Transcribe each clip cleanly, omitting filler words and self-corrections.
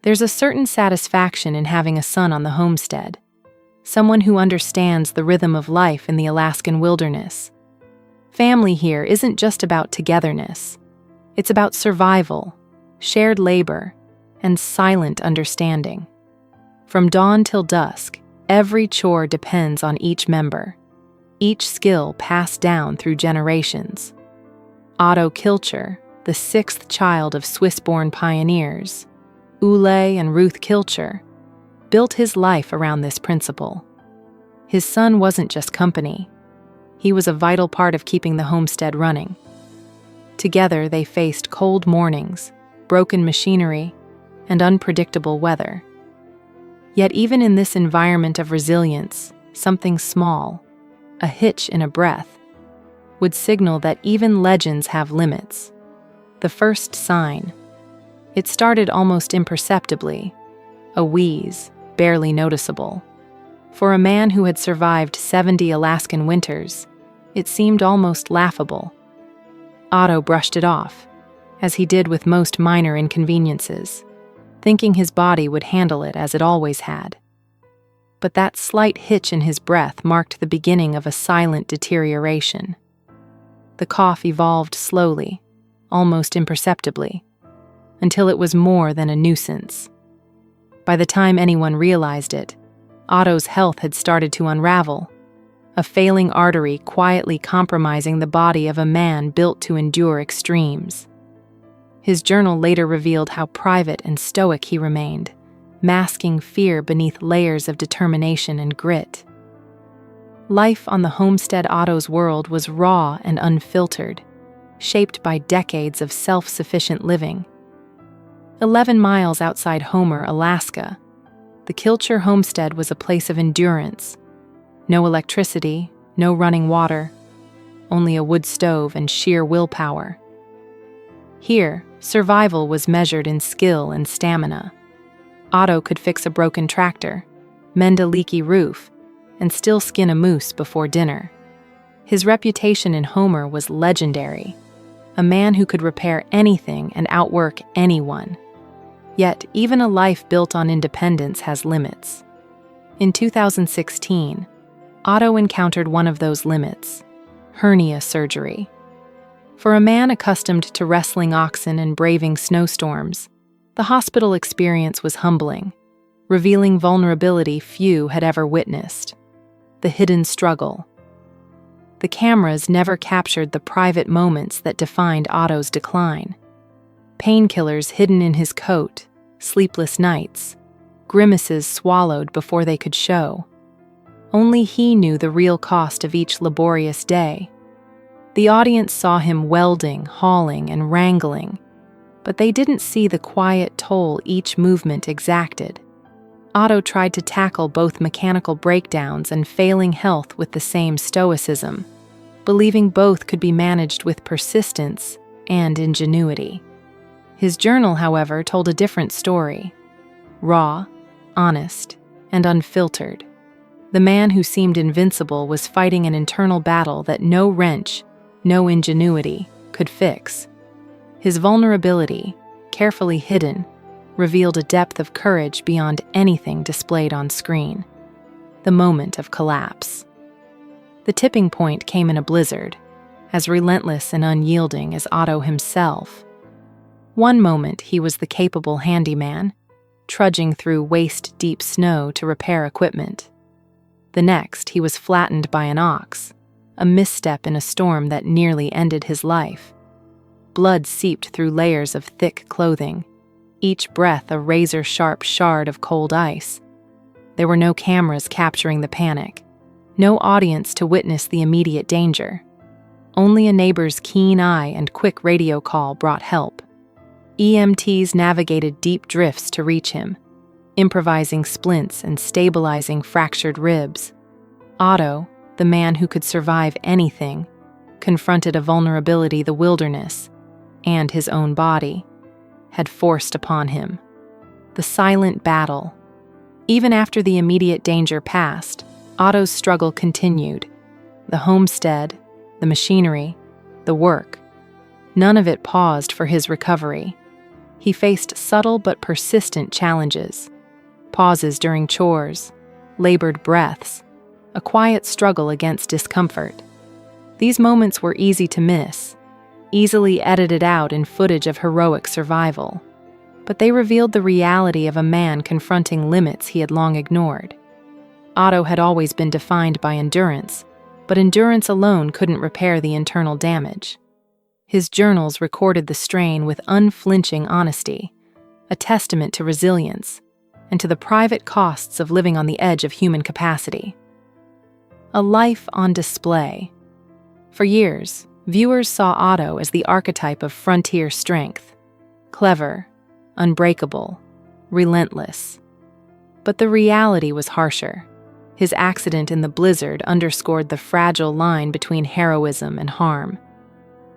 There's a certain satisfaction in having a son on the homestead, someone who understands the rhythm of life in the Alaskan wilderness. Family here isn't just about togetherness. It's about survival, shared labor, and silent understanding. From dawn till dusk, every chore depends on each member, each skill passed down through generations. Otto Kilcher, the sixth child of Swiss-born pioneers, Ole and Ruth Kilcher, built his life around this principle. His son wasn't just company. He was a vital part of keeping the homestead running. Together, they faced cold mornings, broken machinery, and unpredictable weather. Yet even in this environment of resilience, something small, a hitch in a breath, would signal that even legends have limits. The first sign. It started almost imperceptibly, a wheeze, barely noticeable. For a man who had survived 70 Alaskan winters, it seemed almost laughable. Otto brushed it off, as he did with most minor inconveniences, thinking his body would handle it as it always had. But that slight hitch in his breath marked the beginning of a silent deterioration. The cough evolved slowly, almost imperceptibly, until it was more than a nuisance. By the time anyone realized it, Otto's health had started to unravel, a failing artery quietly compromising the body of a man built to endure extremes. His journal later revealed how private and stoic he remained, masking fear beneath layers of determination and grit. Life on the homestead Otto's world was raw and unfiltered, shaped by decades of self-sufficient living. 11 miles outside Homer, Alaska, the Kilcher homestead was a place of endurance. No electricity, no running water, only a wood stove and sheer willpower. Here, survival was measured in skill and stamina. Otto could fix a broken tractor, mend a leaky roof, and still skin a moose before dinner. His reputation in Homer was legendary, a man who could repair anything and outwork anyone. Yet, even a life built on independence has limits. In 2016, Otto encountered one of those limits: hernia surgery. For a man accustomed to wrestling oxen and braving snowstorms, the hospital experience was humbling, revealing vulnerability few had ever witnessed: the hidden struggle. The cameras never captured the private moments that defined Otto's decline. Painkillers hidden in his coat, sleepless nights, grimaces swallowed before they could show. Only he knew the real cost of each laborious day. The audience saw him welding, hauling, and wrangling, but they didn't see the quiet toll each movement exacted. Otto tried to tackle both mechanical breakdowns and failing health with the same stoicism, believing both could be managed with persistence and ingenuity. His journal, however, told a different story: raw, honest, and unfiltered. The man who seemed invincible was fighting an internal battle that no wrench, no ingenuity, could fix. His vulnerability, carefully hidden, revealed a depth of courage beyond anything displayed on screen. The moment of collapse. The tipping point came in a blizzard, as relentless and unyielding as Otto himself. One moment he was the capable handyman, trudging through waist-deep snow to repair equipment. The next he was flattened by an ox, a misstep in a storm that nearly ended his life. Blood seeped through layers of thick clothing, each breath a razor-sharp shard of cold ice. There were no cameras capturing the panic, no audience to witness the immediate danger. Only a neighbor's keen eye and quick radio call brought help. EMTs navigated deep drifts to reach him, improvising splints and stabilizing fractured ribs. Otto, the man who could survive anything, confronted a vulnerability the wilderness, and his own body, had forced upon him. The silent battle. Even after the immediate danger passed, Otto's struggle continued. The homestead, the machinery, the work. None of it paused for his recovery. He faced subtle but persistent challenges: pauses during chores, labored breaths, a quiet struggle against discomfort. These moments were easy to miss, easily edited out in footage of heroic survival, but they revealed the reality of a man confronting limits he had long ignored. Otto had always been defined by endurance, but endurance alone couldn't repair the internal damage. His journals recorded the strain with unflinching honesty, a testament to resilience and to the private costs of living on the edge of human capacity. A life on display. For years, viewers saw Otto as the archetype of frontier strength: clever, unbreakable, relentless. But the reality was harsher. His accident in the blizzard underscored the fragile line between heroism and harm.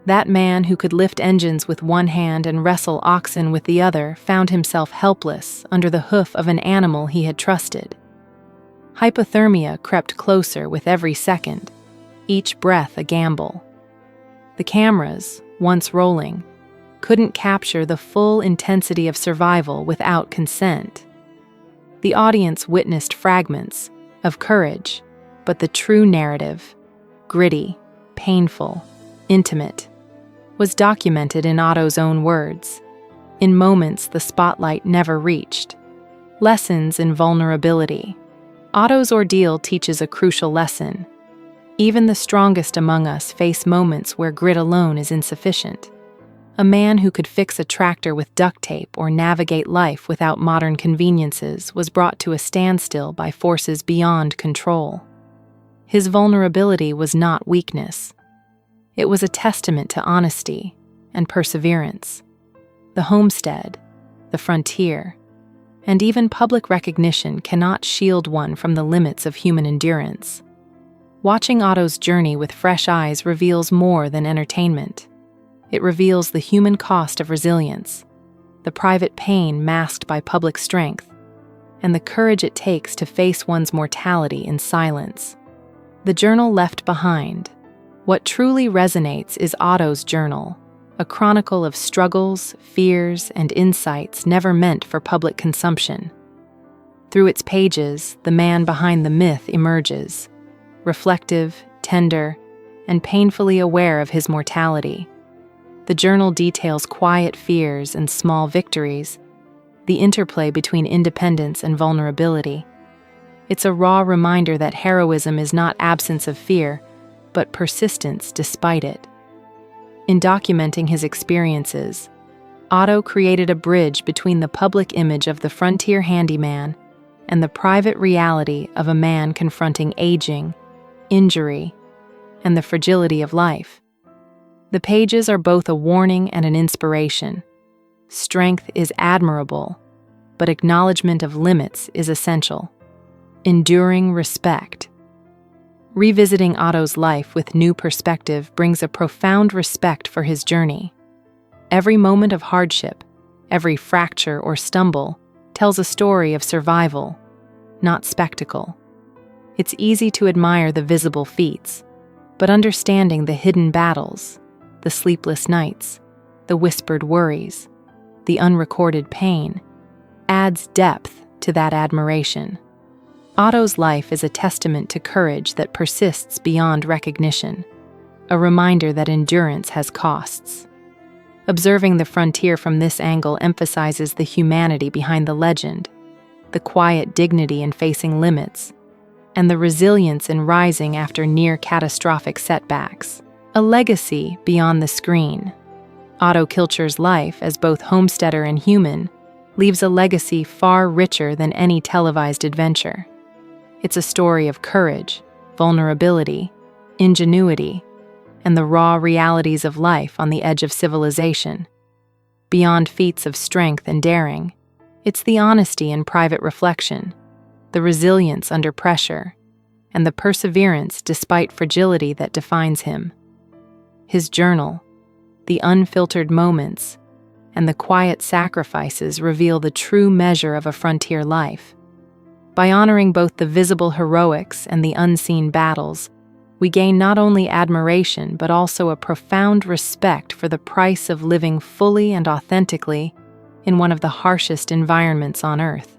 That man who could lift engines with one hand and wrestle oxen with the other found himself helpless under the hoof of an animal he had trusted. Hypothermia crept closer with every second, each breath a gamble. The cameras, once rolling, couldn't capture the full intensity of survival without consent. The audience witnessed fragments of courage, but the true narrative, gritty, painful, intimate, was documented in Otto's own words, in moments the spotlight never reached. Lessons in vulnerability. Otto's ordeal teaches a crucial lesson. Even the strongest among us face moments where grit alone is insufficient. A man who could fix a tractor with duct tape or navigate life without modern conveniences was brought to a standstill by forces beyond control. His vulnerability was not weakness. It was a testament to honesty and perseverance. The homestead, the frontier, and even public recognition cannot shield one from the limits of human endurance. Watching Otto's journey with fresh eyes reveals more than entertainment. It reveals the human cost of resilience, the private pain masked by public strength, and the courage it takes to face one's mortality in silence. The journal left behind. What truly resonates is Otto's journal, a chronicle of struggles, fears, and insights never meant for public consumption. Through its pages, the man behind the myth emerges, reflective, tender, and painfully aware of his mortality. The journal details quiet fears and small victories, the interplay between independence and vulnerability. It's a raw reminder that heroism is not absence of fear, but persistence despite it. In documenting his experiences, Otto created a bridge between the public image of the frontier handyman and the private reality of a man confronting aging, injury, and the fragility of life. The pages are both a warning and an inspiration. Strength is admirable, but acknowledgement of limits is essential. Enduring respect. Revisiting Otto's life with new perspective brings a profound respect for his journey. Every moment of hardship, every fracture or stumble, tells a story of survival, not spectacle. It's easy to admire the visible feats, but understanding the hidden battles, the sleepless nights, the whispered worries, the unrecorded pain, adds depth to that admiration. Otto's life is a testament to courage that persists beyond recognition, a reminder that endurance has costs. Observing the frontier from this angle emphasizes the humanity behind the legend, the quiet dignity in facing limits, and the resilience in rising after near-catastrophic setbacks. A legacy beyond the screen. Otto Kilcher's life, as both homesteader and human, leaves a legacy far richer than any televised adventure. It's a story of courage, vulnerability, ingenuity, and the raw realities of life on the edge of civilization. Beyond feats of strength and daring, it's the honesty in private reflection, the resilience under pressure, and the perseverance despite fragility that defines him. His journal, the unfiltered moments, and the quiet sacrifices reveal the true measure of a frontier life. By honoring both the visible heroics and the unseen battles, we gain not only admiration but also a profound respect for the price of living fully and authentically in one of the harshest environments on Earth.